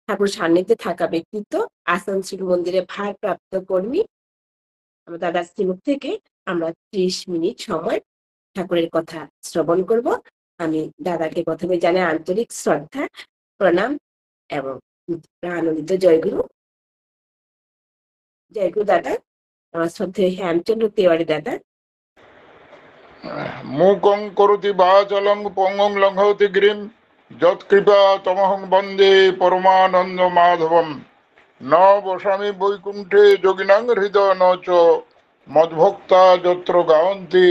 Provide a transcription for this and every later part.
ঠাকুর সান্নিধ্যে থাকা ব্যক্তিত্ব, আসানসোল মন্দিরে ভারপ্রাপ্ত কর্মী। আমার দাদার শ্রীমুখ থেকে আমরা 30 মিনিট সময় ঠাকুরের কথা শ্রবণ করব। আমি দাদাকে প্রথমে জানাই আন্তরিক শ্রদ্ধা, প্রণাম এবং আনন্দিত জয়গুরু। জয়গুরু দাদা। আমার শ্রদ্ধেয় হেমচন্দ্র তেওয়ারি দাদা। মূকং করোতি বাচালং পঙ্গং লঙ্ঘয়তি গিরিম যৎকৃপা তমহং বন্দে পরমানন্দ মাধবম। ন বসামি বৈকুণ্ঠে যোগিনাং হৃদয় ন চ মদ্ভক্তা যত্র গায়ন্তি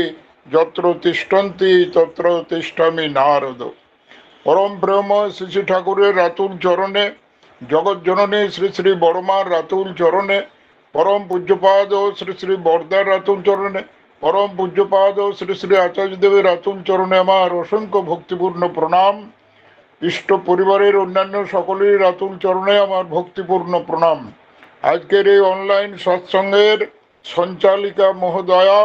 যত্র তিষ্ঠন্তি তত্র তিষ্ঠামি নারদ। পরম প্রেম শ্রী শ্রী ঠাকুরের রাতুল চরণে, জগৎ জননী শ্রী শ্রী বড়মার রাতুল চরণে, পরম পূজ্যপাদ শ্রী শ্রী বরদার রাতুল চরণে, পরম পূজ্যপাদ শ্রী শ্রী আচার্যদেবের রাতুল চরণে আমার অসংখ্য ভক্তিপূর্ণ প্রণাম। ইষ্ট পরিবারের অন্যান্য সকলের রাতুল চরণে আমার ভক্তিপূর্ণ প্রণাম। আজকের এই অনলাইন সৎসঙ্গের সঞ্চালিকা মহোদয়া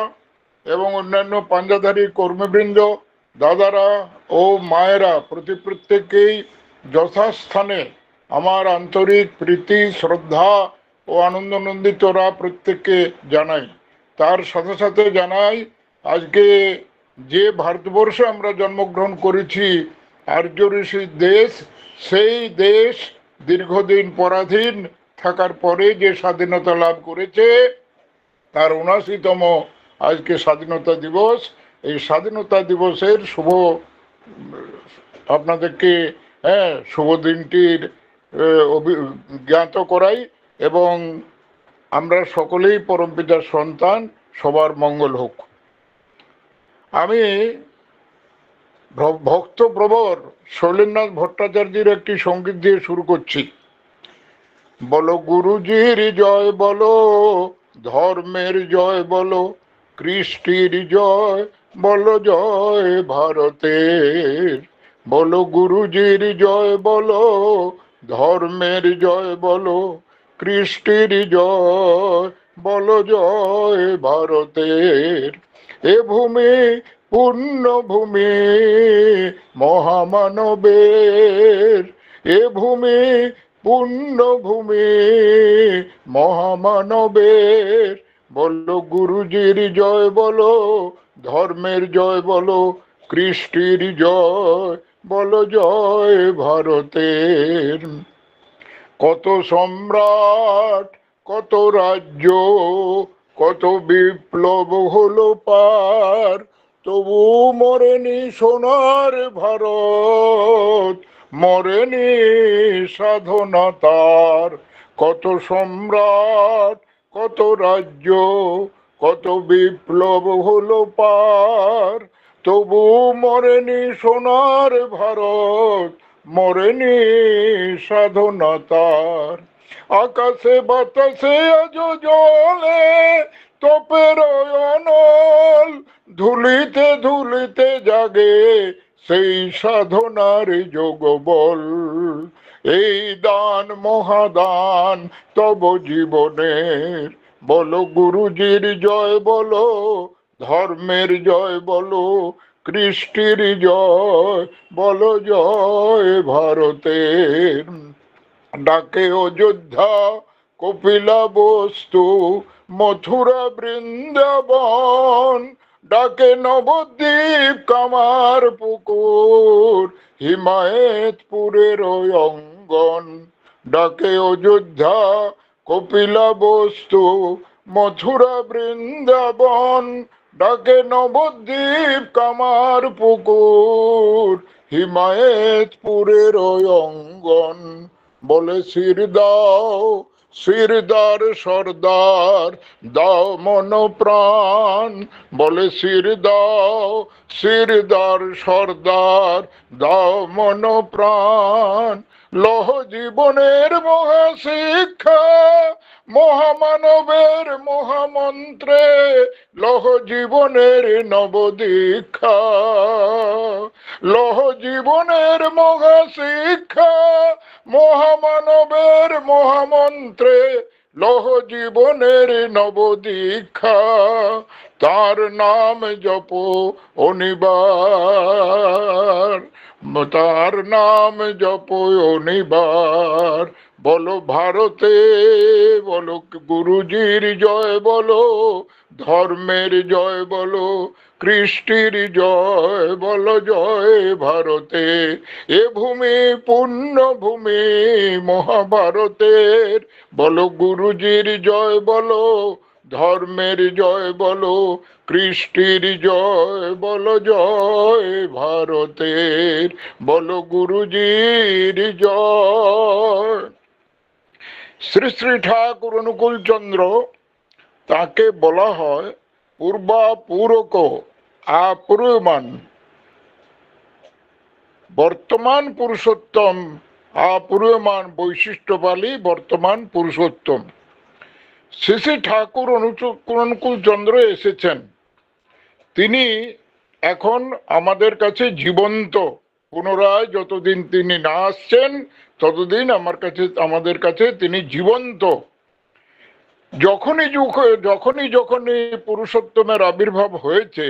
এবং অন্যান্য পাঞ্জাধারী কর্মীবৃন্দ, দাদারা ও মায়েরা প্রত্যেককেই যথাস্থানে আমার আন্তরিক প্রীতি, শ্রদ্ধা ও আনন্দনন্দিতরা প্রত্যেককে জানাই। তার সাথে সাথে জানাই আজকে যে ভারতবর্ষে আমরা জন্মগ্রহণ করেছি, আর্য ঋষির দেশ, সেই দেশ দীর্ঘদিন পরাধীন থাকার পরে যে স্বাধীনতা লাভ করেছে তার ৭৯তম আজকে স্বাধীনতা দিবস। এই স্বাধীনতা দিবসের শুভ আপনাদেরকে শুভ দিনটির জ্ঞাত করাই এবং আমরা সকলেই পরমপিতার সন্তান, সবার মঙ্গল হোক। আমি ভক্ত প্রবর শৈলেন্দ্রনাথ ভট্টাচার্যের একটি সঙ্গীত দিয়ে শুরু করছি। বলো গুরুজির জয় বলো, ধর্মের জয় বলো, কৃষ্টির জয় বলো, জয় ভারতের। বলো গুরুজির জয় বলো, ধর্মের জয় বলো, কৃষ্টির জয় বলো, জয় ভারতের। এ ভূমি পুণ্য ভূমি মহামানবের, এ ভূমি পুণ্য ভূমি মহামানবের। বলো গুরুজির জয় বলো, ধর্মের জয় বলো, কৃষ্টির জয় বলো, জয় ভারতের। কত সম্রাট, কত রাজ্য, কত বিপ্লব হলো পার, তবু মরেনি সোনার ভারত, মরেনি সাধনা তার। কত সম্রাট, কত রাজ্য, কত বিপ্লব হলো পার, তবু মরেনি সোনার ভারত, মরেনি সাধনা তার। আকাশে বাতাসে আজ জলে তপের অনল, ধুলিতে ধুলিতে জাগে সেই সাধনার যোগ বল। এই দান মহাদান তব জীবনের। বলো গুরুজির জয় বলো, ধর্মের জয় বলো, কৃষ্টির জয় বলো, জয় ভারতের। ডাকে অযোধ্যা কপিলা বস্তু, মথুরা বৃন্দাবন, ডাকে নবদ্বীপ কামার পুকুর, হিমায়তপুরের অঙ্গন। ডাকে অযোধ্যা কপিলা বস্তু, মথুরা বৃন্দাবন, ডাকে নবদ্বীপ কামার পুকুর, হিমায়তপুরের অঙ্গন। বলে শির দাও শিরদার সর্দার, দাও মন প্রাণ। বলে শির দাও শিরদার সর্দার, দাও মন প্রাণ। লহ জীবনের মহাশিক্ষা, মহামানবের মহামন্ত্রে, লহ জীবনের নবদীক্ষা। লহ জীবনের মহাশিক্ষা, মহামানবের মহামন্ত্রে, লহ জীবনের নবদীক্ষা। তার নাম জপ অনিবার, তার নাম জপো নিবার। বলো ভারতে, বলো গুরুজির জয় বলো, ধর্মের জয় বলো, কৃষ্টির জয় বলো, জয় ভারতে। এ ভূমি পুণ্য ভূমি মহাভারতের, বলো গুরুজির জয় বলো, ধর্মের জয় বলো, কৃষ্টির জয় বলো, জয় ভারতের, বলো গুরুজির জয়। শ্রী শ্রী ঠাকুর অনুকূল চন্দ্র, তাকে বলা হয় পূর্বাপূরক আপূর্বমান, বর্তমান পুরুষোত্তম, আপূর্বমান বৈশিষ্ট্যবালী বর্তমান পুরুষোত্তম। শ্রী শ্রী ঠাকুর অনুকূল চন্দ্র এসেছেন, তিনি এখন আমাদের কাছে জীবন্ত। পুনরায় যতদিন তিনি না আসছেন ততদিন আমাদের কাছে তিনি জীবন্ত। যখনই পুরুষোত্তমের আবির্ভাব হয়েছে,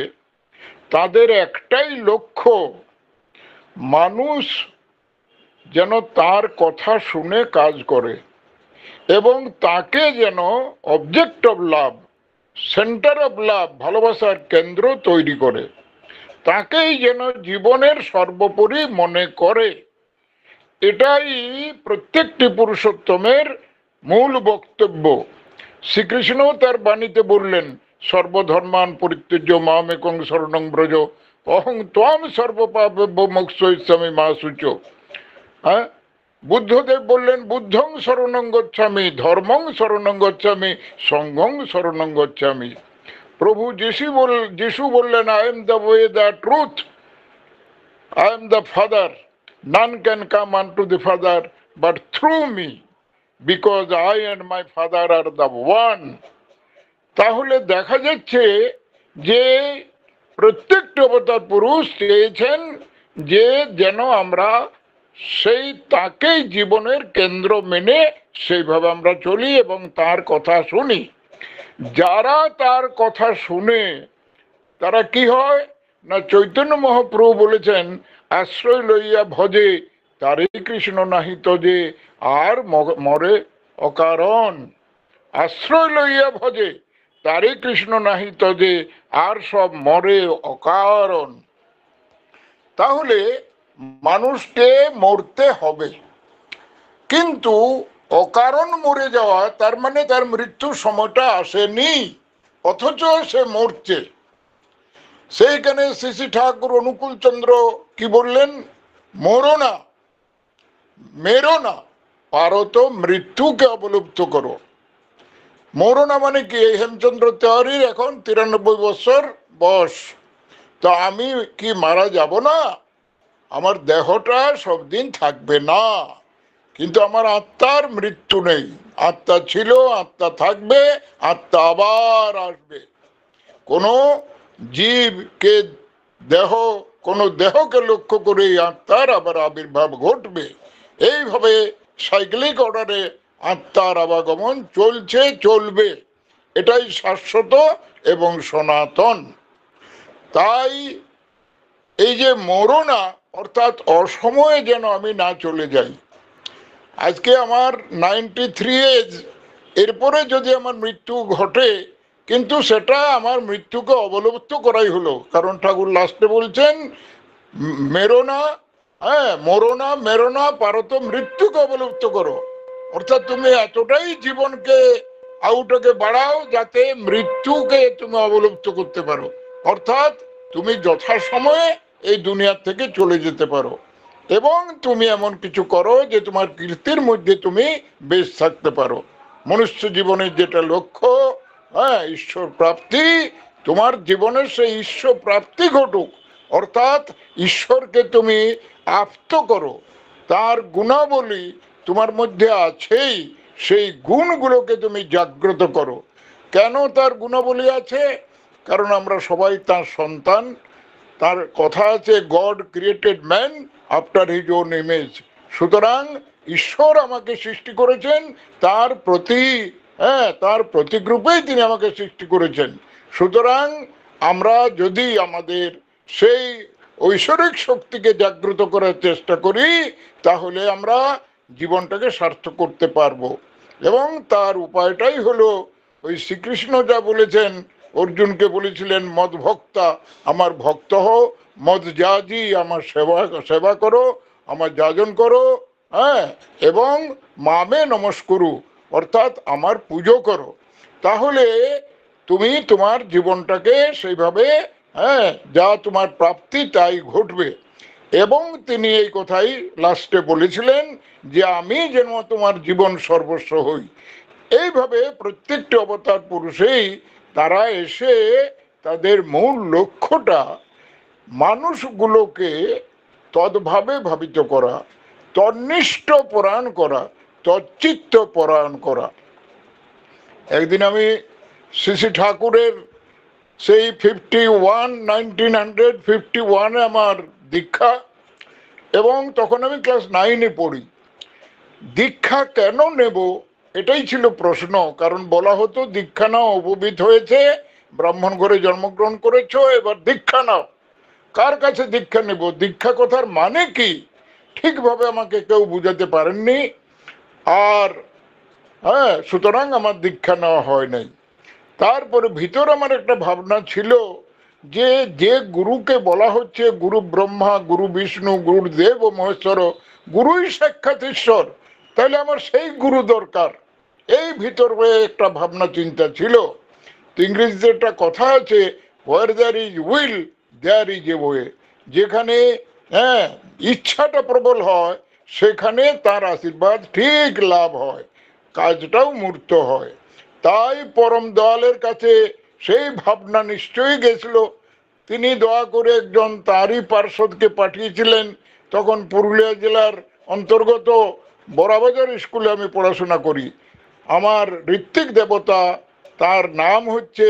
তাদের একটাই লক্ষ্য, মানুষ যেন তার কথা শুনে কাজ করে এবং তাকে যেন object of love, centre of love, ভালোবাসার কেন্দ্র তৈরি করে, তাকেই যেন জীবনের সর্বোপরি মনে করে। এটাই প্রত্যেকটি পুরুষোত্তমের মূল বক্তব্য। শ্রীকৃষ্ণ তার বাণীতে বললেন, সর্বধর্মান পরিত্যজ্য মামেকং শরণং ব্রজ, অহং ত্বাম সর্বপাপেভ্যো মোক্ষয়িষ্যামি মা শুচো। হ্যাঁ, বুদ্ধদেব বললেন, বুদ্ধং শরণং গচ্ছামি, ধর্মং শরণং গচ্ছামি, সংঘং শরণং গচ্ছামি। প্রভু যিশু বললেন, I am the way, the truth, I am the Father. None can come unto the Father but through me, because I and my Father are the one. তাহলে দেখা যাচ্ছে যে প্রত্যেকটি অবতার পুরুষ চেয়েছেন যে যেন আমরা সেই তাকেই জীবনের কেন্দ্র মেনে সেইভাবে আমরা চলি এবং তার কথা শুনি। যারা তার কথা শুনে তারা কি হয় না, চৈতন্য মহাপ্রভু বলেছেন, আশ্রয় লইয়া ভজে তারে কৃষ্ণ নাহি তজে, আর মরে অকারণ। আশ্রয় লইয়া ভজে তারে কৃষ্ণ নাহি তজে, আর সব মরে অকারণ। তাহলে মানুষকে মরতে হবে, কিন্তু অকারণ মরে যাওয়া তার মানে তার মৃত্যুর সময়টা আসেনি, অথচ সে মরছে। সেইখানে শ্রী শ্রী ঠাকুর অনুকূল চন্দ্র কি বললেন, মরো না, মেরো না, পারো তো মৃত্যুকে অবলুপ্ত করো। মরো না মানে কি, হেমচন্দ্র তেওয়ারির এখন 93 বছর বয়স, তা আমি কি মারা যাব না? আমার দেহটা সব দিন থাকবে না, কিন্তু আমার আত্মার মৃত্যু নেই। আত্মা ছিল, আত্মা থাকবে, আত্মা আবার আসবে। কোনো জীবকে কোনো দেহকে লক্ষ্য করে আত্মার আবার আবির্ভাব ঘটবে। এইভাবে সাইক্লিক অর্ডারে আত্মার আবাগমন চলছে, চলবে। এটাই শাশ্বত এবং সনাতন। তাই এই যে মরো না, অর্থাৎ অসময়ে যেন আমি না চলে যাই। আজকে আমার 93 এজ, এরপরে যদি আমার মৃত্যু ঘটে, কিন্তু সেটা আমার মৃত্যুকে অবলুপ্ত করাই হলো। কারণ ঠাকুর লাস্টে বলছেন, মেরো না, হ্যাঁ, মরো না, মেরো না, পারো তো মৃত্যুকে অবলুপ্ত করো। অর্থাৎ তুমি এতটাই জীবনকে আউটকে বাড়াও যাতে মৃত্যুকে তুমি অবলুপ্ত করতে পারো, অর্থাৎ তুমি যথাসময়ে এই দুনিয়ার থেকে চলে যেতে পারো, এবং তুমি এমন কিছু করো যে তোমার কীর্তির মধ্যে তুমি বেশ থাকতে পারো। মনুষ্য জীবনের যেটা লক্ষ্য, হ্যাঁ, ঈশ্বর প্রাপ্তি, তোমার জীবনের সেই ঈশ্বর প্রাপ্তি ঘটুক, অর্থাৎ ঈশ্বরকে তুমি আপ্ত করো, তার গুণাবলী তোমার মধ্যে আছেই, সেই গুণগুলোকে তুমি জাগ্রত করো। কেন তার গুণাবলী আছে? কারণ আমরা সবাই তার সন্তান। তার কথা আছে, god created man after his own image. সুতরাং ঈশ্বর আমাকে সৃষ্টি করেছেন তার প্রতীক রূপেই তিনি আমাকে সৃষ্টি করেছেন। সুতরাং আমরা যদি আমাদের সেই ঐশ্বরিক শক্তিকে জাগ্রত করার চেষ্টা করি, তাহলে আমরা জীবনটাকে সার্থক করতে পারবো। এবং তার উপায়টাই হলো ওই শ্রীকৃষ্ণ যা বলেছেন, অর্জুনকে বলেছিলেন মদ ভক্তা, আমার ভক্ত হও, মদ যাজি, আমার সেবা করো, আমার যাজন করো, হ্যাঁ, এবং মামে নমস্কুরু, অর্থাৎ আমার পুজো করো। তাহলে তুমি তোমার জীবনটাকে সেইভাবে, হ্যাঁ, যা তোমার প্রাপ্তি তাই ঘটবে। এবং তিনি এই কথাই লাস্টে বলেছিলেন যে আমি যেন তোমার জীবন সর্বস্ব হই। এইভাবে প্রত্যেকটি অবতার পুরুষেই তারা এসে তাদের মূল লক্ষ্যটা মানুষগুলোকে তদ্ভাবে ভাবিত করা, তন্নিষ্ঠ পরায়ণ করা, তচ্চিত্ত পরায়ণ করা। একদিন আমি শ্রী ঠাকুরের সেই 1951 আমার দীক্ষা, এবং তখন আমি ক্লাস 9-এ পড়ি। দীক্ষা কেন নেব এটাই ছিল প্রশ্ন। কারণ বলা হতো দীক্ষা নাও, উপবিত হয়েছে, ব্রাহ্মণ ঘরে জন্মগ্রহণ করেছো, এবার দীক্ষা নাও। কার কাছে দীক্ষা নেব, দীক্ষা কথার মানে কি ঠিকভাবে আমাকে কেউ বুঝাতে পারেননি। আর হ্যাঁ, সুতরাং আমার দীক্ষা নেওয়া হয় নাই। তারপরে ভিতর আমার একটা ভাবনা ছিল যে যে গুরুকে বলা হচ্ছে গুরু ব্রহ্মা, গুরু বিষ্ণু, গুরু দেব ও মহেশ্বর, গুরুই সাক্ষাৎ ঈশ্বর, তাহলে আমার সেই গুরু দরকার। এই ভিতরে একটা ভাবনা চিন্তা ছিল। ইংরেজিতে একটা কথা আছে, where there is will there is a way. যেখানে হ্যাঁ ইচ্ছাটা প্রবল হয়, সেখানে তার আশীর্বাদ ঠিক লাভ হয়, কাজটাও মূর্ত হয়। তাই পরম দয়ালের কাছে সেই ভাবনা নিশ্চয়ই গেছিল। তিনি দয়া করে একজন তারই পার্ষদকে পাঠিয়েছিলেন। তখন পুরুলিয়া জেলার অন্তর্গত বড়াবাজার স্কুলে আমি পড়াশোনা করি। আমার ঋত্বিক দেবতা, তার নাম হচ্ছে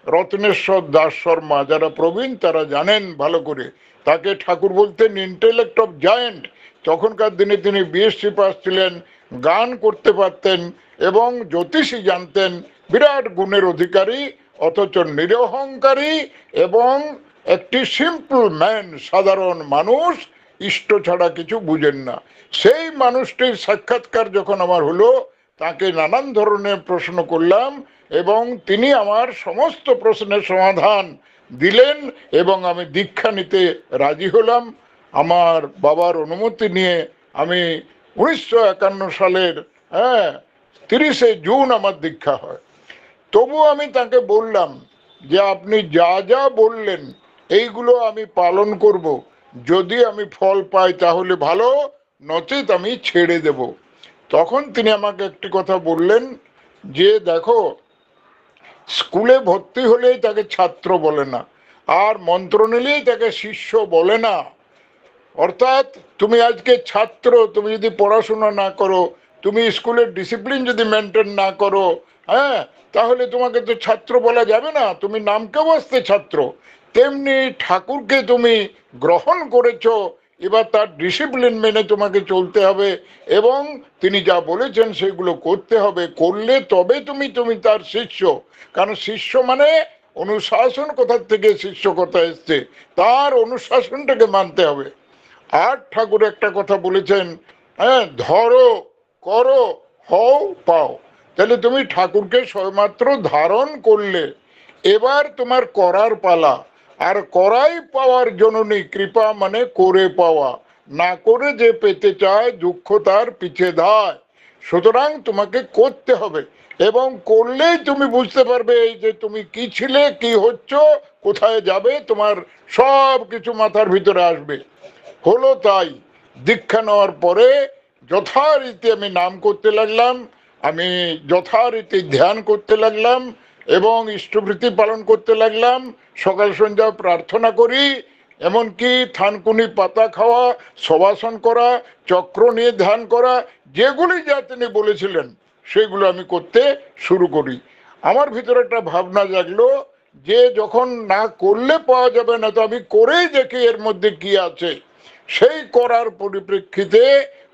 রত্নেশ্বর দাস শর্মা। যারা প্রবীণ তারা জানেন ভালো করে। তাকে ঠাকুর বলতেন ইন্টেলেক্ট অফ জায়েন্ট। তখনকার দিনে তিনি বিএসসি পাস ছিলেন, গান করতে পারতেন এবং জ্যোতিষী জানতেন, বিরাট গুণের অধিকারী, অথচ নিরহংকারী এবং একটি সিম্পল ম্যান, সাধারণ মানুষ, ইষ্ট ছাড়া কিছু বুঝেন না। সেই মানুষটির সাক্ষাৎকার যখন আমার হলো, তাকে নানান ধরনের প্রশ্ন করলাম এবং তিনি আমার সমস্ত প্রশ্নের সমাধান দিলেন এবং আমি দীক্ষা নিতে রাজি হলাম। আমার বাবার অনুমতি নিয়ে আমি 1951 সালের 30শে জুন আমার দীক্ষা হয়। তবু আমি তাকে বললাম যে আপনি যা যা বললেন এইগুলো আমি পালন করব, যদি আমি ফল পাই তাহলে ভালো, নচেত আমি ছেড়ে দেব। তখন তিনি আমাকে একটি কথা বললেন যে দেখো, স্কুলে ভর্তি হলেই তাকে ছাত্র বলে না, আর মন্ত্র নিলেই তাকে শিষ্য বলে না। অর্থাৎ তুমি আজকে ছাত্র, তুমি যদি পড়াশোনা না করো, তুমি স্কুলের ডিসিপ্লিন যদি মেনটেন না করো, হ্যাঁ, তাহলে তোমাকে তো ছাত্র বলা যাবে না, তুমি নামকেও আসতে ছাত্র। তেমনি ঠাকুরকে তুমি গ্রহণ করেছো, এবার তার ডিসিপ্লিন মেনে তোমাকে চলতে হবে এবং তিনি যা বলেছেন সেগুলো করতে হবে। করলে তবে তুমি তুমি তার শিষ্য। কারণ শিষ্য মানে অনুশাসন কোথা থেকে শিষ্য কথা এসছে, তার অনুশাসনটাকে মানতে হবে। আর ঠাকুর একটা কথা বলেছেন, হ্যাঁ, ধরো, করো, হও, পাও। তাহলে তুমি ঠাকুরকে সবেমাত্র ধারণ করলে, এবার তোমার করার পালা। আর করাই পাওয়ার জননী, কৃপা মানে করে পাওয়া, না করে যে পেতে চায় দুঃখ তার পিছে ধায়। সুতরাং তোমাকে করতে হবে এবং করলেই তুমি বুঝতে পারবে যে তুমি কি ছিলে, কি হচ্ছ, কোথায় যাবে, তোমার সব কিছু মাথার ভিতরে আসবে। হলো তাই। দীক্ষা নেওয়ার পরে যথারীতি আমি নাম করতে লাগলাম, আমি যথারীতি ধ্যান করতে লাগলাম এবং ইষ্টভৃতি পালন করতে লাগলাম। সকাল সন্ধ্যা প্রার্থনা করি, এমনকি থানকুনি পাতা খাওয়া, শবাসন করা, চক্র নিয়ে ধ্যান করা, যেগুলি যা তিনি বলেছিলেন সেগুলো আমি করতে শুরু করি। আমার ভিতরে একটা ভাবনা জাগলো যে যখন না করলে পাওয়া যাবে না, তো আমি করেই দেখি এর মধ্যে কি আছে। সেই করার পরিপ্রেক্ষিতে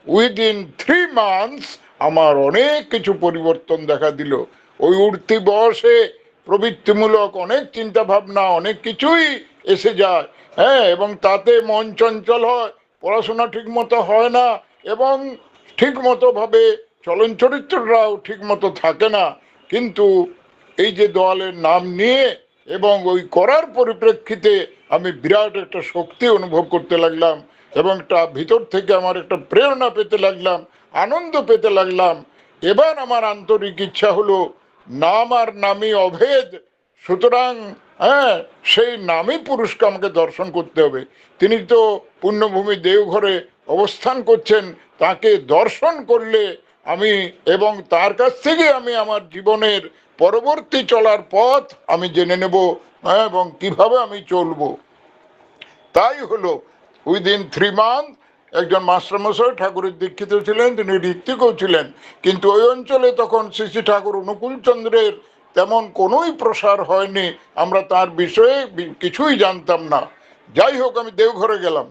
উইদিন 3 months আমার অনেক কিছু পরিবর্তন দেখা দিল। ওই উঠতি বয়সে প্রবৃত্তিমূলক অনেক চিন্তা ভাবনা, অনেক কিছুই এসে যায়। হ্যাঁ, এবং তাতে মন চঞ্চল হয়, পড়াশোনা ঠিক মতো হয় না, এবং ঠিক মতো ভাবে চলন চরিত্রটাও ঠিক মতো থাকে না। কিন্তু এই যে দোয়ালের নাম নিয়ে এবং ওই করার পরিপ্রেক্ষিতে আমি বিরাট একটা শক্তি অনুভব করতে লাগলাম, এবং একটা ভিতর থেকে আমার একটা প্রেরণা পেতে লাগলাম, আনন্দ পেতে লাগলাম। এবার আমার আন্তরিক ইচ্ছা হলো নাম আর নামই অভেদ, সুতরাং হ্যাঁ, সেই নামই পুরুষকে আমাকে দর্শন করতে হবে। তিনি তো পুণ্যভূমি দেওঘরে অবস্থান করছেন, তাকে দর্শন করলে আমি এবং তার কাছ থেকে আমি আমার জীবনের পরবর্তী চলার পথ আমি জেনে নেব, হ্যাঁ, এবং কিভাবে আমি চলবো। তাই হলো উইদিন 3 মান্থ একজন মাস্টারমশাই ঠাকুরের দীক্ষিত ছিলেন, তিনি ঋত্বিকও ছিলেন, কিন্তু ওই অঞ্চলে তখন শ্রী শ্রী ঠাকুর অনুকূল চন্দ্রের তেমন কোনোই প্রসার হয়নি, আমরা তার বিষয়ে কিছুই জানতাম না। যাই হোক, আমি দেওঘরে গেলাম।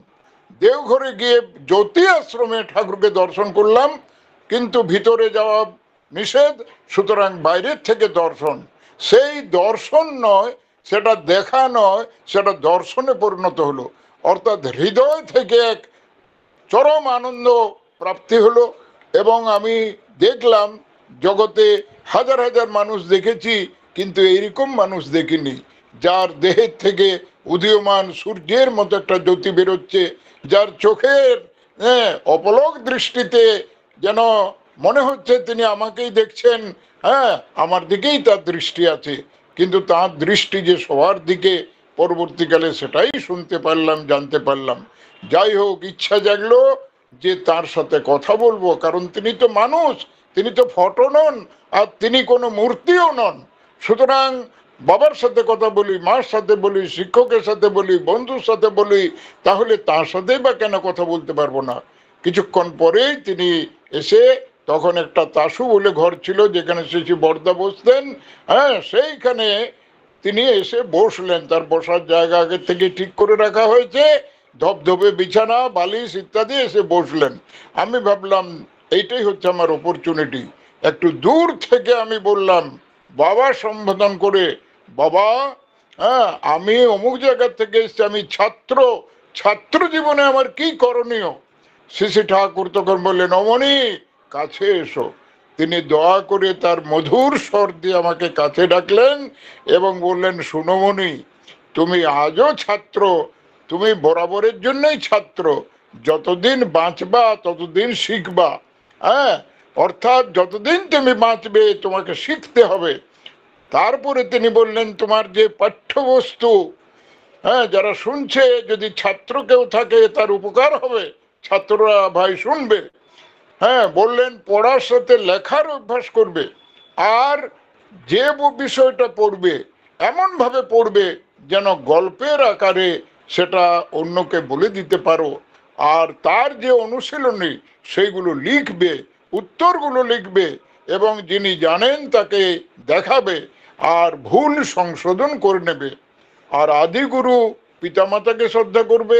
দেওঘরে গিয়ে জ্যোতি আশ্রমে ঠাকুরকে দর্শন করলাম, কিন্তু ভিতরে যাওয়া নিষেধ, সুতরাং বাইরের থেকে দর্শন। সেই দর্শন নয়, সেটা দেখা নয়, সেটা দর্শনে পরিণত হলো, অর্থাৎ হৃদয় থেকে এক চরম আনন্দ প্রাপ্তি হলো। এবং আমি দেখলাম জগতে হাজার হাজার মানুষ দেখেছি, কিন্তু এইরকম মানুষ দেখিনি, যার দেহের থেকে উদীয়মান সূর্যের মতো একটা জ্যোতি বেরোচ্ছে, যার চোখের অপলক দৃষ্টিতে যেন মনে হচ্ছে তিনি আমাকেই দেখছেন, হ্যাঁ, আমার দিকেই তার দৃষ্টি আছে, কিন্তু তার দৃষ্টি যে সবার দিকে, পরবর্তীকালে সেটাই শুনতে পারলাম, জানতে পারলাম। যাই হোক, ইচ্ছা জাগলো যে তার সাথে কথা বলবো, কারণ তিনি তো মানুষ, তিনি তো ফটো নন, আর তিনি কোনো মূর্তিও নন। সুতরাং বাবার সাথে কথা বলি, মার সাথে বলি, শিক্ষকের সাথে বলি, বন্ধুর সাথে বলি, তাহলে তার সাথে বা কেন কথা বলতে পারবো না? কিছুক্ষণ পরেই তিনি এসে, তখন একটা তাসু বলে ঘর ছিল যেখানে শ্রী বর্দা বসতেন, হ্যাঁ, সেইখানে তিনি এসে বসলেন। তার বসার জায়গা আগে থেকে ঠিক করে রাখা হয়েছে, ধবধবে বিছানা, বালিশ ইত্যাদি, এসে বসলেন। আমি ভাবলাম এইটাই হচ্ছে আমার অপরচুনিটি। একটু দূর থেকে আমি বললাম, বাবা সম্বোধন করে, বাবা, হ্যাঁ, আমি অমুক জায়গা থেকে এসেছি, আমি ছাত্র, ছাত্র জীবনে আমার কি করণীয়? শ্রী ঠাকুর তখন বললেন, অমনি কাছে এসো। তিনি দয়া করে তার মধুর স্বর দিয়ে আমাকে কাছে ডাকলেন এবং বললেন, সুনমণি, তুমি আজও ছাত্র, তুমি বরাবরের জন্যই ছাত্র, যতদিন বাঁচবা ততদিন শিখবা। হ্যাঁ, অর্থাৎ যতদিন তুমি বাঁচবে তোমাকে শিখতে হবে। তারপরে তিনি বললেন, তোমার যে পাঠ্যবস্তু, হ্যাঁ, যারা শুনছে, যদি ছাত্র কেউ থাকে তার উপকার হবে, ছাত্ররা ভাই শুনবে। হ্যাঁ, বললেন পড়ার সাথে লেখার অভ্যাস করবে, আর যে বিষয়টা পড়বে এমন ভাবে পড়বে যেন গল্পের আকারে সেটা অন্যকে বলে দিতে পারো, আর তার যে অনুশীলনী সেইগুলো লিখবে, উত্তরগুলো লিখবে, এবং যিনি জানেন তাকে দেখাবে, আর ভুল সংশোধন করে নেবে। আর আদিগুরু পিতামাতাকে শ্রদ্ধা করবে,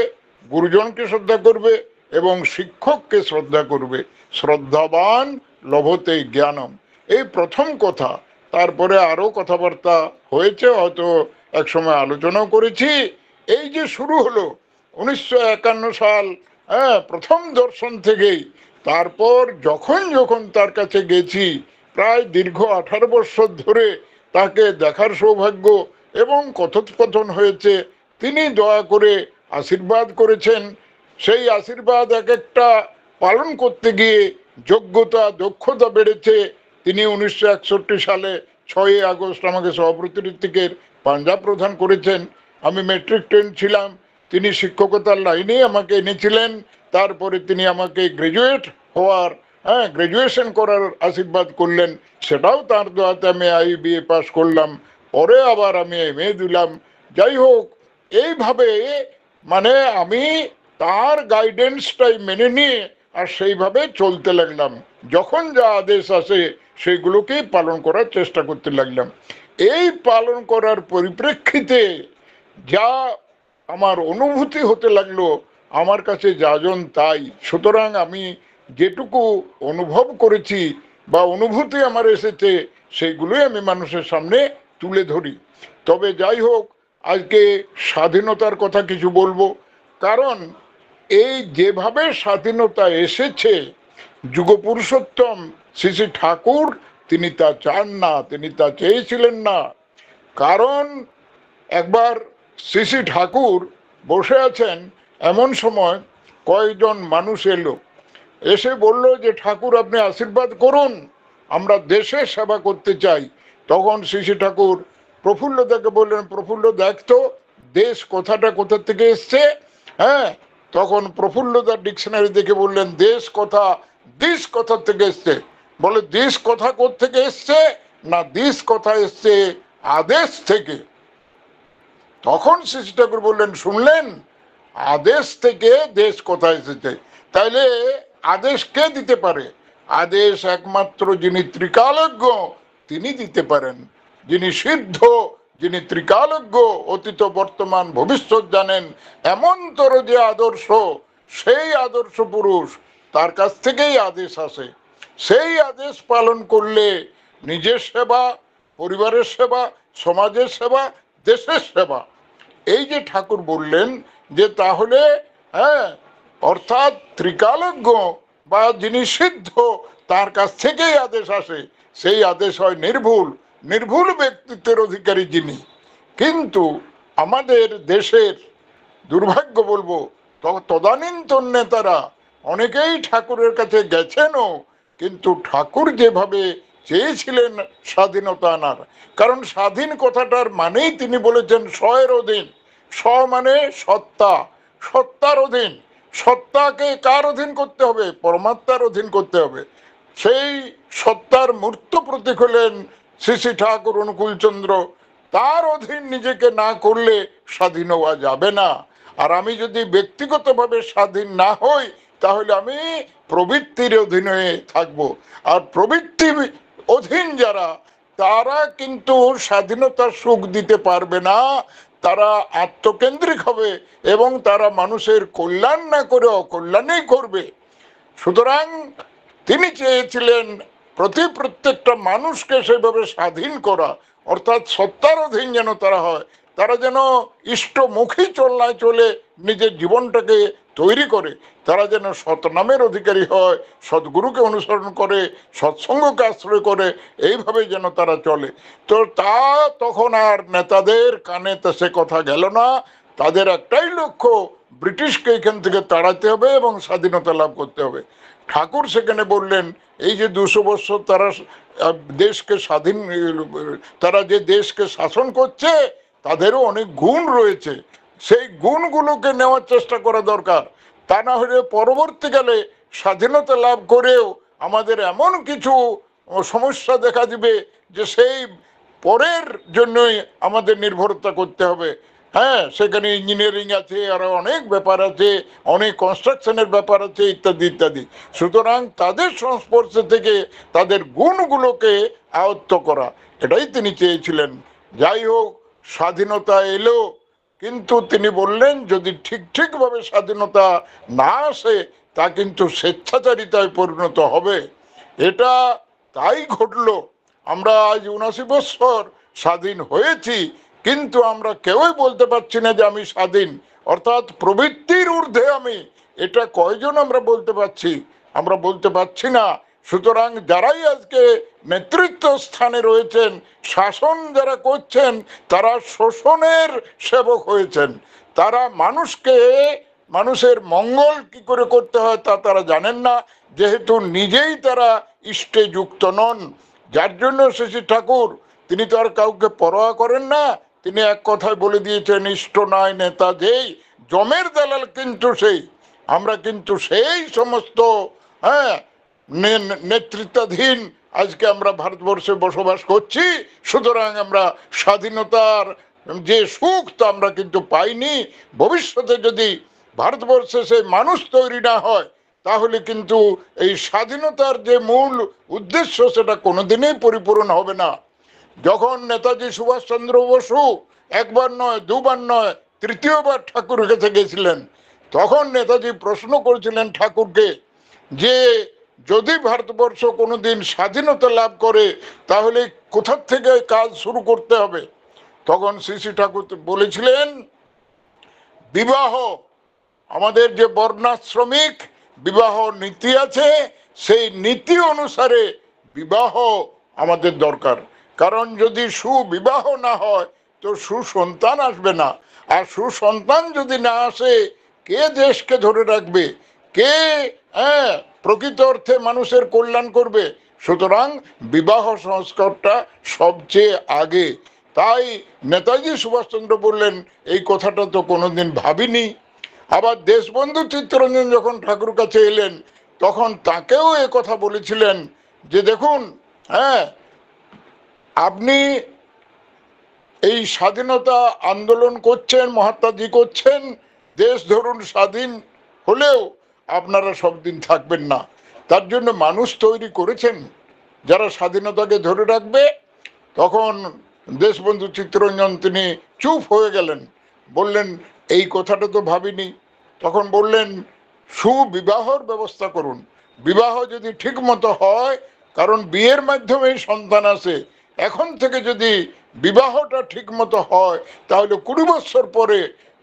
গুরুজনকে শ্রদ্ধা করবে, এবং শিক্ষককে শ্রদ্ধা করবে। শ্রদ্ধাবান লভতে জ্ঞানম, এই প্রথম কথা। তারপরে আরো কথাবার্তা হয়েছে, হয়তো একসময় আলোচনাও করেছি। এই যে শুরু হলো 1951 সাল, হ্যাঁ, প্রথম দর্শন থেকেই, তারপর যখন যখন তার কাছে গেছি, প্রায় দীর্ঘ 18 বছর ধরে তাকে দেখার সৌভাগ্য এবং কথোপকথন হয়েছে। তিনি দয়া করে আশীর্বাদ করেছেন, সেই আশীর্বাদ এক একটা পালন করতে গিয়ে যোগ্যতা, দক্ষতা বেড়েছে। তিনি 1961 সালে 6 আগস্ট আমাকে সভাপতি ঋত্বিকের পাঞ্জাব প্রদান করেছেন। আমি মেট্রিক 10 ছিলাম, তিনি শিক্ষকতার লাইনে আমাকে এনেছিলেন। তারপরে তিনি আমাকে গ্রাজুয়েট হওয়ার, হ্যাঁ, গ্রাজুয়েশন করার আশীর্বাদ করলেন, সেটাও তার দোয়াতে আমি IBA পাস করলাম। পরে আবার আমি MA দিলাম। যাই হোক, এইভাবে মানে আমি তার গাইডেন্সটাই মেনে নিয়ে আর সেইভাবে চলতে লাগলাম। যখন যা আদেশ আসে সেইগুলোকেই পালন করার চেষ্টা করতে লাগলাম। এই পালন করার পরিপ্রেক্ষিতে যা আমার অনুভূতি হতে লাগলো, আমার কাছে যাজন তাই। সুতরাং আমি যেটুকু অনুভব করেছি বা অনুভূতি আমার এসেছে, সেইগুলোই আমি মানুষের সামনে তুলে ধরি। তবে যাই হোক, আজকে স্বাধীনতার কথা কিছু বলবো। কারণ এই যেভাবে স্বাধীনতা এসেছে, যুগপুরুষোত্তম শ্রী শ্রী ঠাকুর তিনি তা চান না, তিনি তা চেয়েছিলেন না। কারণ একবার শ্রী শ্রী ঠাকুর বসে আছেন, এমন সময় কয়েকজন মানুষ এলো, এসে বলল যে ঠাকুর আপনি আশীর্বাদ করুন, আমরা দেশের সেবা করতে চাই। তখন শ্রী শ্রী ঠাকুর প্রফুল্লদাকে বললেন, প্রফুল্ল দেখতো দেশ কথাটা কোথা থেকে এসছে। হ্যাঁ, তখন প্রফুল্লদার ডিকশনারি দেখে বললেন দেশ কথা দিস কথা থেকে এসছে। বলে দিস কথা থেকে এসছে না, দিস কথা এসছে আদেশ থেকে। তখন শ্রী শ্রী ঠাকুর বললেন শুনলেন, আদেশ থেকে দেশ কোথায় এসেছে। তাইলে আদেশ কে দিতে পারে? আদেশ একমাত্র যিনি ত্রিকালজ্ঞ তিনি দিতে পারেন, যিনি সিদ্ধ, যিনি ত্রিকালজ্ঞ, অতীত বর্তমান ভবিষ্যৎ জানেন এমনতর যে আদর্শ, সেই আদর্শ পুরুষ, তার কাছ থেকেই আদেশ আসে। সেই আদেশ পালন করলে নিজের সেবা, পরিবারের সেবা, সমাজের সেবা, দেশের সেবা। এই যে ঠাকুর বললেন যে তাহলে হ্যাঁ, অর্থাৎ ত্রিকালজ্ঞ বা যিনি সিদ্ধ তার কাছ থেকেই আদেশ আসে, সেই আদেশ হয় নির্ভুল, নির্ভুল ব্যক্তিত্বের অধিকারী যিনি। কিন্তু আমাদের দেশের দুর্ভাগ্য বলবো, তদানীন্তন নেতারা অনেকেই ঠাকুরের কাছে গেছেনও, কিন্তু ঠাকুর যেভাবে চেয়েছিলেন স্বাধীনতা আনার, কারণ স্বাধীন কথাটার মানেই তিনি বলেছেন স্বয়ের অধীন। স্ব মানে সত্তা, সত্তার অধীন। সত্তাকে কার অধীন করতে হবে? পরমাত্মার অধীন করতে হবে। সেই সত্তার মূর্ত প্রতীক হলেন শ্রী শ্রী ঠাকুর অনুকূলচন্দ্র। তার অধীন নিজেকে না করলে স্বাধীন হওয়া যাবে না। আর আমি যদি ব্যক্তিগতভাবে স্বাধীন না হই, তাহলে আমি প্রবৃত্তির অধীনে থাকবো। আর প্রবৃত্তি অধীন যারা, তারা কিন্তু স্বাধীনতার সুখ দিতে পারবে না। তারা আত্মকেন্দ্রিক হবে এবং তারা মানুষের কল্যাণ না করে অকল্যাণই করবে। সুতরাং তিনি চেয়েছিলেন প্রত্যেকটা মানুষকে সেভাবে স্বাধীন করা, অর্থাৎ সত্তার অধীন যেন তারা হয়। তারা যেন ইষ্টমুখী চলনায় চলে নিজের জীবনটাকে তৈরি করে। তারা যেন সৎনামের অধিকারী হয়, সদ্গুরুকে অনুসরণ করে, সৎসঙ্গকে আশ্রয় করে, এইভাবে যেন তারা চলে। তো তা তখন আর নেতাদের কানে তো সে কথা গেল না। তাদের একটাই লক্ষ্য, ব্রিটিশকে এখান থেকে তাড়াতে হবে এবং স্বাধীনতা লাভ করতে হবে। ঠাকুর সেখানে বললেন এই যে 200 বছর তারা দেশকে স্বাধীন, তারা যে দেশকে শাসন করছে তাদেরও অনেক গুণ রয়েছে, সেই গুণগুলোকে নেওয়ার চেষ্টা করা দরকার। তা না হলে পরবর্তীকালে স্বাধীনতা লাভ করেও আমাদের এমন কিছু সমস্যা দেখা দিবে যে সেই পরের জন্যই আমাদের নির্ভরতা করতে হবে। হ্যাঁ, সেখানে ইঞ্জিনিয়ারিং আছে, আরো অনেক ব্যাপার আছে, অনেক কনস্ট্রাকশনের ব্যাপার আছে, ইত্যাদি ইত্যাদি। সুতরাং তাদের সংস্পর্শে থেকে তাদের গুণগুলোকে আয়ত্ত করা, এটাই তিনি চেয়েছিলেন। যাই হোক, স্বাধীনতা এলো, কিন্তু তিনি বললেন যদি ঠিকভাবে স্বাধীনতা না আসে তা কিন্তু স্বেচ্ছাচারিতায় পরিণত হবে। এটা তাই ঘটলো। আমরা আজ 79 বছর স্বাধীন হয়েছি, কিন্তু আমরা কেউই বলতে পারছি না যে আমি স্বাধীন, অর্থাৎ প্রবৃত্তির ঊর্ধ্বে আমি, এটা কয়জন আমরা বলতে পারছি? আমরা বলতে পারছি না। সুতরাং যারাই আজকে নেতৃত্ব স্থানে রয়েছেন, শাসন যারা করছেন, তারা শোষণের সেবক হয়েছেন। তারা মানুষের মঙ্গল কি করে করতে হয় তা তারা জানেন না, যেহেতু নিজেই তারা ইষ্টে যুক্ত নন। যার জন্য শ্রী ঠাকুর তিনি তো আর কাউকে পরোয়া করেন না। তিনি এক কথায় বলে দিয়েছেন, ইষ্ট নয় নেতা যেই, জমের দালাল কিন্তু সেই। আমরা কিন্তু সেই সমস্ত হ্যাঁ নেতৃত্বাধীন আজকে আমরা ভারতবর্ষে বসবাস করছি। সুতরাং আমরা স্বাধীনতার যে সুখ তা আমরা কিন্তু পাইনি। ভবিষ্যতে যদি ভারতবর্ষে সেই মানুষ তৈরি না হয়, তাহলে কিন্তু এই স্বাধীনতার যে মূল উদ্দেশ্য সেটা কোনোদিনই পরিপূরণ হবে না। যখন নেতাজি সুভাষচন্দ্র বসু একবার নয়, দুবার নয়, তৃতীয়বার ঠাকুরের কাছে গেছিলেন, তখন নেতাজি প্রশ্ন করেছিলেন ঠাকুরকে যে যদি ভারতবর্ষ কোনোদিন স্বাধীনতা লাভ করে তাহলে কোথা থেকে কাজ শুরু করতে হবে। তখন শ্রী শ্রী ঠাকুর বলেছিলেন, বিবাহ আমাদের যে বর্ণাশ্রমিক বিবাহ নীতি আছে, সেই নীতি অনুসারে বিবাহ আমাদের দরকার। কারণ যদি সুবিবাহ না হয় তো সুসন্তান আসবে না, আর সুসন্তান যদি না আসে কে দেশকে ধরে রাখবে, কে প্রকৃত অর্থে মানুষের কল্যাণ করবে? সুতরাং বিবাহ সংস্কারটা সবচেয়ে আগে। তাই নেতাজি সুভাষচন্দ্র বললেন, এই কথাটা তো কোনোদিন ভাবিনি। আবার দেশবন্ধু চিত্তরঞ্জন যখন ঠাকুর কাছে এলেন তখন তাকেও এ কথা বলেছিলেন যে দেখুন, আপনি এই স্বাধীনতা আন্দোলন করছেন, মহাত্মাজি করছেন, দেশ ধরুন স্বাধীন হলেও আপনারা সব দিন থাকবেন না, তার জন্য মানুষ তৈরি করেছেন যারা স্বাধীনতাকে ধরে রাখবে। তখন দেশবন্ধু চিত্তরঞ্জন তিনি চুপ হয়ে গেলেন, বললেন এই কথাটা তো ভাবিনি। তখন বললেন, সুবিবাহর ব্যবস্থা করুন। বিবাহ যদি ঠিক মতো হয়, কারণ বিয়ের মাধ্যমেই সন্তান আসে, এখন থেকে যদি বিবাহটা ঠিক মতো হয় তাহলে 20 বছর পরে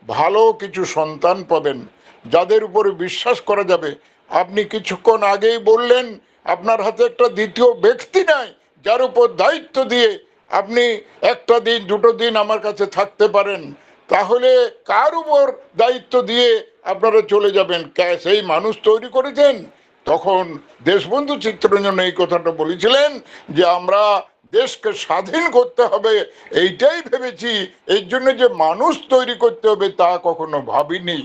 ভালো কিছু সন্তান পাবেন, যাদের উপরে বিশ্বাস করা যাবে। আপনি কিছুক্ষণ আগেই বললেন আপনার হাতে একটা দ্বিতীয় ব্যক্তি নাই যার উপর দায়িত্ব দিয়ে আপনি একটা দিন দুটো দিন আমার কাছে থাকতে পারেন, তাহলে কার উপর দায়িত্ব দিয়ে আপনারা চলে যাবেন? সেই মানুষ তৈরি করেছেন। তখন দেশবন্ধু চিত্তরঞ্জন এই কথাটা বলেছিলেন যে আমরা দেশকে স্বাধীন করতে হবে এইটাই ভেবেছি, এই জন্য যে মানুষ তৈরি করতে হবে তা কখনো ভাবিনি।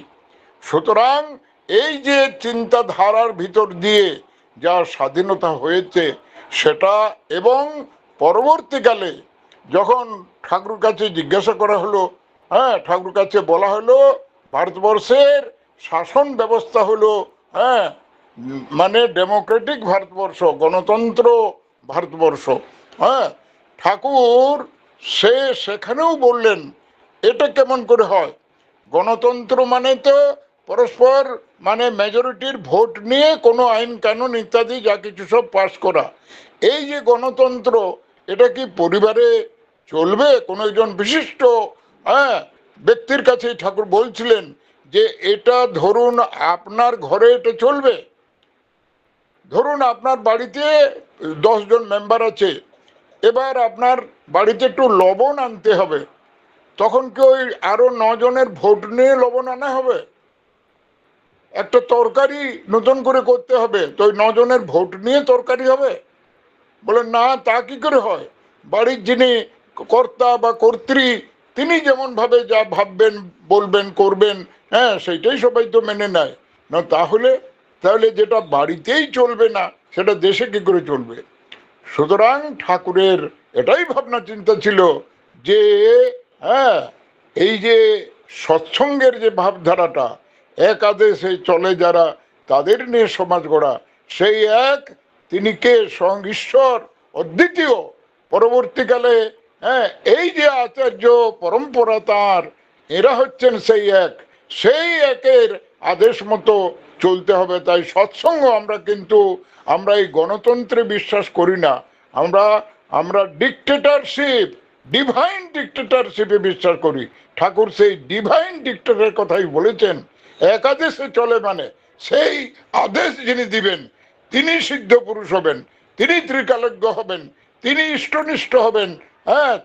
সুতরাং এই যে চিন্তাধারার ভিতর দিয়ে যা স্বাধীনতা হয়েছে সেটা, এবং পরবর্তীকালে যখন ঠাকুর কাছে জিজ্ঞাসা করা হলো, ঠাকুর কাছে বলা হলো ভারতবর্ষের শাসন ব্যবস্থা হলো মানে ডেমোক্রেটিক ভারতবর্ষ, গণতন্ত্র ভারতবর্ষ। ঠাকুর সেখানেও বললেন এটা কেমন করে হয়? গণতন্ত্র মানে তো পরস্পর মানে মেজরিটির ভোট নিয়ে কোনো আইন কানুন ইত্যাদি যা কিছু সব পাশ করা। এই যে গণতন্ত্র, এটা কি পরিবারে চলবে? কোনো একজন বিশিষ্ট ব্যক্তির কাছে ঠাকুর বলছিলেন যে এটা ধরুন আপনার ঘরে এটা চলবে। ধরুন আপনার বাড়িতে 10 জন মেম্বার আছে, এবার আপনার বাড়িতে একটু লবণ আনতে হবে, তখন কি ওই আরো 9 জনের ভোট নিয়ে লবণ আনা হবে? একটা তরকারি নতুন করে করতে হবে, তো ওই 9 জনের ভোট নিয়ে তরকারি হবে? বলে না, তা কি করে হয়? বাড়ির যিনি কর্তা বা কর্ত্রী তিনি যেমন ভাবে যা ভাববেন, বলবেন, করবেন, সেইটাই সবাই তো মেনে নেয় না। তাহলে যেটা বাড়িতেই চলবে না সেটা দেশে কি করে চলবে? সুতরাং ঠাকুরের এটাই ভাবনা চিন্তা ছিল যে এই যে সৎসঙ্গের যে ভাবধারাটা, এক আদেশে চলে যারা, তাদের নিয়ে সমাজ গড়া, সেই এক তিনি কে? স্বয়ং ঈশ্বর, অদ্বিতীয়। পরবর্তীকালে এই যে আচার্য পরম্পরা তাঁর, এরা হচ্ছেন সেই এক, সেই একের আদেশ মতো চলতে হবে। তাই সৎসঙ্গ আমরা এই গণতন্ত্রে বিশ্বাস করি না, আমরা ডিকটেটরশিপ, ডিভাইন ডিকটেটরশিপে বিশ্বাস করি। ঠাকুর সেই ডিভাইন ডিকটেটরের কথাই বলেছেন। একাদেশে চলে মানে সেই আদেশ যিনি দিবেন তিনি সিদ্ধ পুরুষ হবেন, তিনি ত্রিকালজ্ঞ হবেন, তিনি ইষ্টনিষ্ঠ হবেন।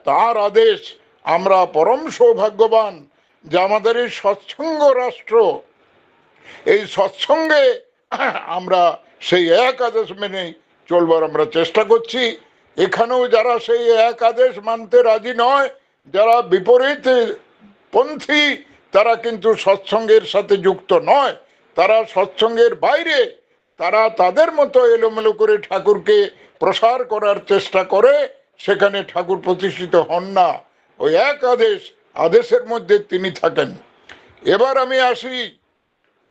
তার আদেশ। আমরা পরম সৌভাগ্যবান যে আমাদের এই সৎসঙ্গ রাষ্ট্র, এই সৎসঙ্গে আমরা সেই এক আদেশ মেনে চলবার আমরা চেষ্টা করছি। এখানেও যারা সেই এক আদেশ মানতে রাজি নয়, যারা বিপরীত পন্থী, তারা কিন্তু সৎসঙ্গের সাথে যুক্ত নয়, তারা সৎসঙ্গের বাইরে, তারা তাদের মতো এলোমেলো করে ঠাকুরকে প্রসার করার চেষ্টা করে, সেখানে ঠাকুর প্রতিষ্ঠিত হন না। ওই এক আদেশের মধ্যে তিনি থাকেন। এবার আমি আসি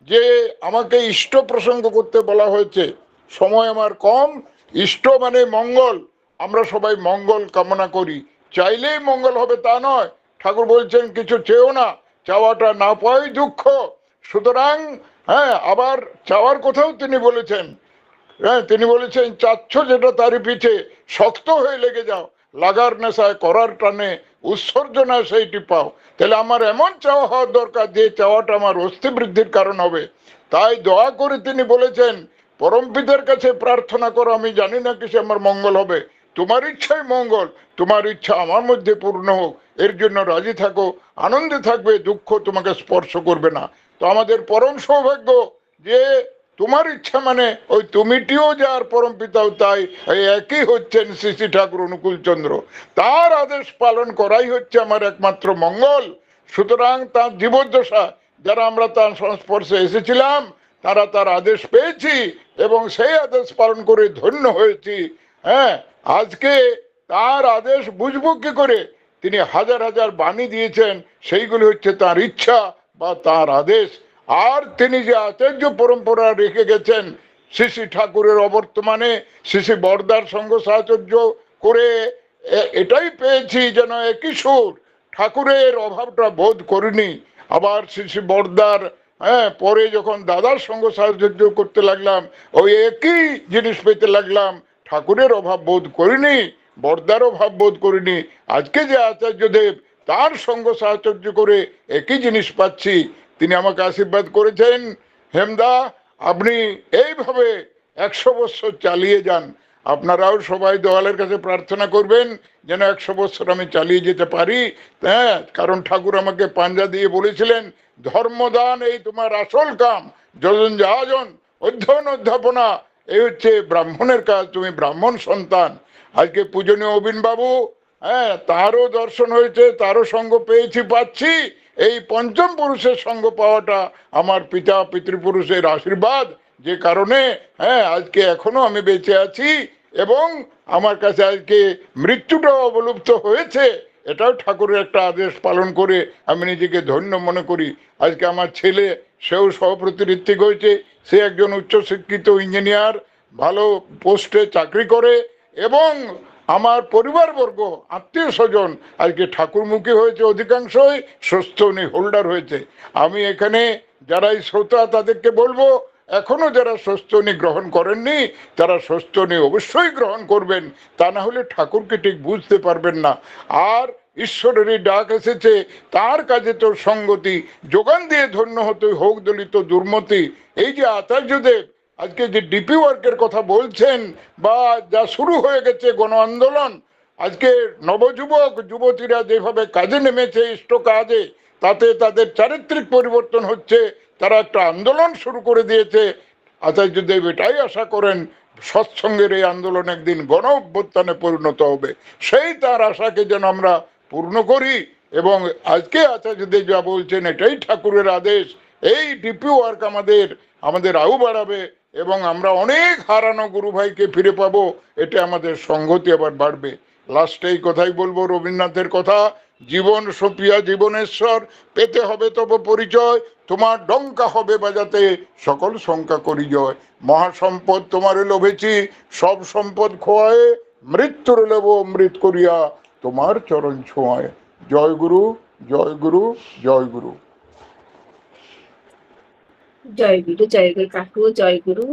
যে আমাকে ইষ্ট প্রসঙ্গ করতে বলা হয়েছে, সময় আমার কম। ইষ্ট মানে মঙ্গল, আমরা সবাই মঙ্গল কামনা করি, চাইলেই মঙ্গল হবে তা নয়। ঠাকুর বলছেন কিছু চেয়েও না, চাওয়াটা না পাওয়াই দুঃখ। সুতরাং আবার চাওয়ার কথাও তিনি বলেছেন। তিনি বলেছেন চাচ্ছ যেটা তারই পিছে শক্ত হয়ে লেগে যাও, লাগার নেশায় করার টানে উৎসর্জনায় সেইটি পাও। তাহলে আমার এমন চাওয়া হওয়ার দরকার যে চাওয়াটা আমার অস্থি বৃদ্ধির কারণ হবে। তাই দয়া করে তিনি বলেছেন, পরম পিতার কাছে প্রার্থনা করো, আমি জানি না কিসে আমার মঙ্গল হবে, তোমার ইচ্ছাই মঙ্গল, তোমার ইচ্ছা আমার মধ্যে পূর্ণ হোক, এর জন্য রাজি থাকো, আনন্দে থাকবে, দুঃখ তোমাকে স্পর্শ করবে না। তো আমাদের পরম সৌভাগ্য যে তোমার ইচ্ছা মানে ওই তুমিটিও যার পরম পিতাও তাই, এই একই হচ্ছেন শ্রী শ্রী ঠাকুর অনুকূল চন্দ্র। তার আদেশ পালন করাই হচ্ছে আমার একমাত্র মঙ্গল। সুতরাং তার জীবদ্দশা যারা আমরা তার সংস্পর্শে এসেছিলাম, তারা তার আদেশ পেয়েছি এবং সেই আদেশ পালন করে ধন্য হয়েছি। হ্যাঁ, আজকে তার আদেশ বুঝবো কি করে? তিনি হাজার হাজার বাণী দিয়েছেন, সেইগুলি হচ্ছে তার ইচ্ছা বা তার আদেশ। আর তিনি যে আচার্য পরম্পরা রেখে গেছেন, শ্রী শ্রী ঠাকুরের অবর্তমানে শ্রী শ্রী বরদার সঙ্গ সাহচর্য করে এটাই পেয়েছি যেন একই সুর, ঠাকুরের অভাবটা বোধ করিনি। আবার শ্রী শ্রী বরদার পরে যখন দাদার সঙ্গ সাহচর্য করতে লাগলাম, ওই একই জিনিস পেতে লাগলাম, ঠাকুরের অভাব বোধ করিনি, বরদার অভাব বোধ করিনি। আজকে যে আচার্যদেব তার সঙ্গ সাহচর্য করে একই জিনিস পাচ্ছি। তিনি আমাকে আশীর্বাদ করেছেন, হেমদা আপনি এইভাবে 100 বছর চালিয়ে যান। আপনারাও সবাই দয়ালের কাছে প্রার্থনা করবেন যেন 100 বছর আমি চালিয়ে যেতে পারি। হ্যাঁ, কারণ ঠাকুর আমাকে পাঞ্জা দিয়ে বলেছিলেন, ধর্মদান এই তোমার আসল কাম, যজন যাজন অধ্যয়ন অধ্যাপনা এই হচ্ছে ব্রাহ্মণের কাজ, তুমি ব্রাহ্মণ সন্তান। আজকে পূজনীয় অবিন বাবু, হ্যাঁ, তারও দর্শন হয়েছে, তারও সঙ্গ পেয়েছি, পাচ্ছি। এই পঞ্চম পুরুষের সঙ্গ পাওয়াটা আমার পিতা পিতৃপুরুষের আশীর্বাদ, যে কারণে হ্যাঁ আজকে এখনো আমি বেঁচে আছি এবং আমার কাছে আজকে মৃত্যুটাও অবলুপ্ত হয়েছে। এটাও ঠাকুরের একটা আদেশ পালন করে আমি নিজেকে ধন্য মনে করি। আজকে আমার ছেলে, সেও সহপ্রতিনিধিক হয়েছে, সে একজন উচ্চশিক্ষিত ইঞ্জিনিয়ার, ভালো পোস্টে চাকরি করে এবং আমার পরিবারবর্গ আত্মীয় স্বজন আজকে ঠাকুরমুখী হয়েছে, অধিকাংশই স্বস্তিনী হোল্ডার হয়েছে। আমি এখানে যারাই শ্রোতা তাদেরকে বলবো, এখনো যারা স্বস্তিনী গ্রহণ করেননি তারা স্বস্তিনী অবশ্যই গ্রহণ করবেন, তা না হলে ঠাকুরকে ঠিক বুঝতে পারবেন না। আর ঈশ্বরেরই ডাক এসেছে, তার কাজে তোর সঙ্গতি, যোগান দিয়ে ধন্য হতে হোক দলিত দুর্মতি। এই যে আচার্যদেব আজকে যে ডিপি ওয়ার্কের কথা বলছেন বা যা শুরু হয়ে গেছে গণ আন্দোলন, আজকে নবযুবক যুবতীরা যেভাবে কাজে নেমেছে ইষ্ট কাজে, তাতে তাদের চারিত্রিক পরিবর্তন হচ্ছে, তারা একটা আন্দোলন শুরু করে দিয়েছে। আচার্যদেব এটাই আশা করেন সৎসঙ্গের এই আন্দোলন একদিন গণ অভ্যুত্থানে পরিণত হবে, সেই তার আশাকে যেন আমরা পূর্ণ করি। এবং আজকে আচার্যদেব যা বলছেন এটাই ঠাকুরের আদেশ। এই ডিপি ওয়ার্ক আমাদের আমাদের আয়ু বাড়াবে এবং আমরা অনেক হারানো গুরু ভাইকে ফিরে পাবো, এটা আমাদের সংগতি আবার বাড়বে। লাস্টে এই কথাই বলবো, রবীন্দ্রনাথের কথা, জীবন সপিয়া জীবনেশ্বর, পেতে হবে তব পরিচয়, তোমার ডঙ্কা হবে বাজাতে, সকল শঙ্কা করি জয়। মহাসম্পদ তোমারে লোভেছি, সব সম্পদ খোয়ায়ে, মৃত্যুর লেব অমৃত করিয়া, তোমার চরণ ছোঁয়ায়। জয় গুরু, জয় গুরু, জয় গুরু। জয় গুরু কাকু, জয় গুরু।